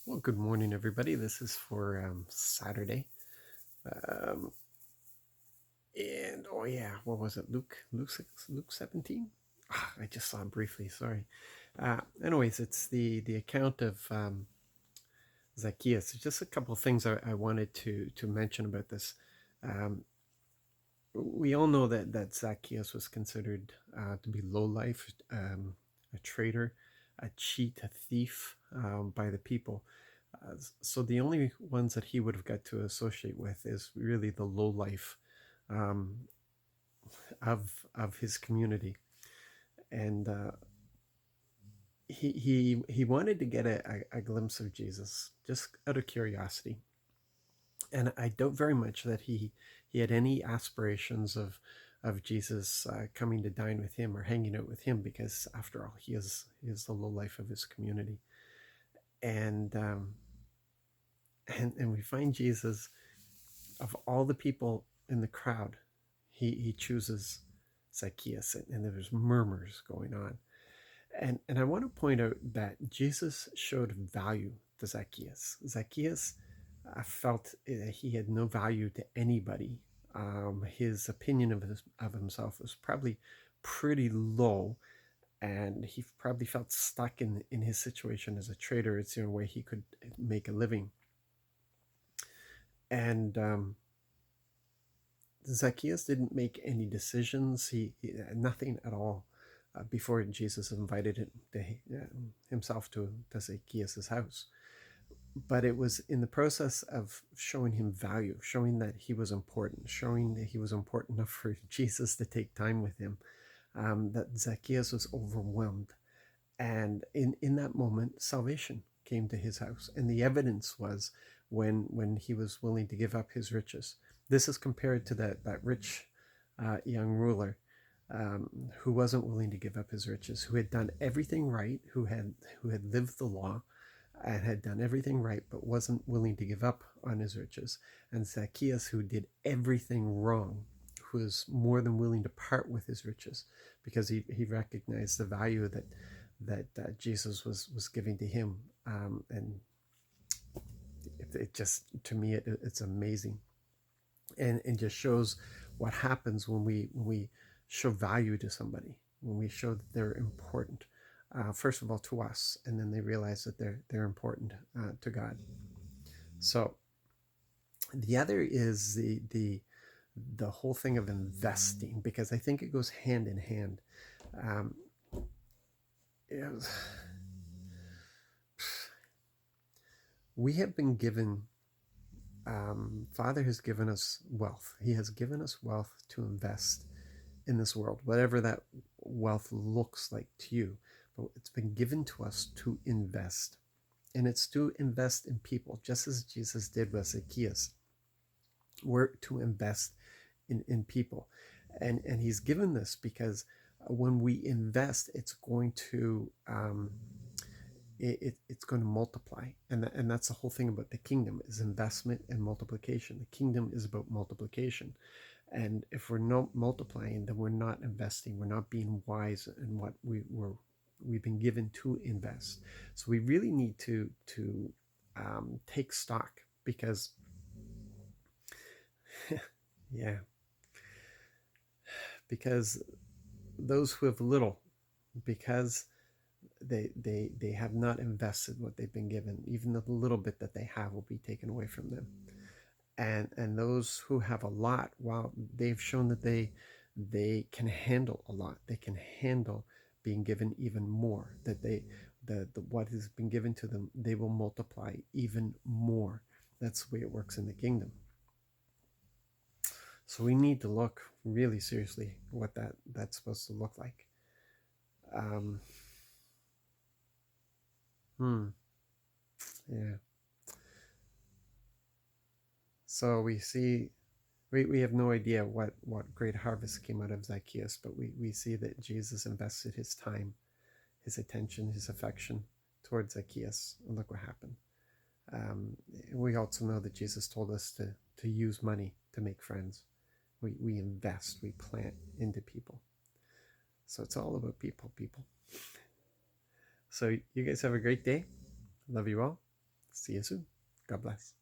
Well, good morning, everybody. This is for Saturday. Um, and oh yeah, what was it? Luke 6, Luke 17. I just saw it briefly. Sorry. Anyways, it's the account of Zacchaeus. Just a couple of things I wanted to mention about this. Um, we all know that Zacchaeus was considered to be low life, a traitor, a cheat, a thief by the people. So the only ones that he would have got to associate with is really the low life um, of his community, and he wanted to get a glimpse of Jesus just out of curiosity, and I doubt very much that he had any aspirations of Jesus coming to dine with him or hanging out with him, because after all, he is the low life of his community, and and we find Jesus, of all the people in the crowd, he chooses Zacchaeus, and there's murmurs going on. And I want to point out that Jesus showed value to Zacchaeus. Zacchaeus felt he had no value to anybody. His opinion of himself was probably pretty low, and he probably felt stuck in his situation as a trader. It's the only way he could make a living. And Zacchaeus didn't make any decisions. He nothing at all before Jesus invited himself to Zacchaeus' house. But it was in the process of showing him value, showing that he was important, showing that he was important enough for Jesus to take time with him, that Zacchaeus was overwhelmed. And in that moment, salvation came to his house. And the evidence was when he was willing to give up his riches. This is compared to that rich young ruler, who wasn't willing to give up his riches, who had done everything right, who had lived the law and had done everything right, but wasn't willing to give up on his riches. And Zacchaeus, who did everything wrong, who was more than willing to part with his riches because he recognized the value that Jesus was giving to him. And it just, to me, it's amazing, and just shows what happens when we show value to somebody, when we show that they're important. First of all, to us, and then they realize that they're important to God. So the other is the whole thing of investing, because I think it goes hand in hand. Um, we have been given, Father has given us wealth. He has given us wealth to invest in this world, whatever that wealth looks like to you. But it's been given to us to invest. And it's to invest in people, just as Jesus did with Zacchaeus. We're to invest in people. And he's given this because when we invest, it's going to it's going to multiply, and that's the whole thing about the kingdom, is investment and multiplication. The kingdom is about multiplication, and if we're not multiplying, then we're not investing. We're not being wise in what we've been given to invest. So we really need to take stock, because yeah, because those who have little, because they have not invested what they've been given, even the little bit that they have will be taken away from them. And those who have a lot, well, they've shown that they can handle a lot. They can handle being given even more. That the what has been given to them, they will multiply even more. That's the way it works in the kingdom. So we need to look really seriously what that's supposed to look like. Um, hmm, yeah. So we see, we have no idea what great harvest came out of Zacchaeus, but we see that Jesus invested his time, his attention, his affection towards Zacchaeus, and look what happened. We also know that Jesus told us to use money to make friends. We invest, we plant into people. So it's all about people. So you guys have a great day. Love you all. See you soon. God bless.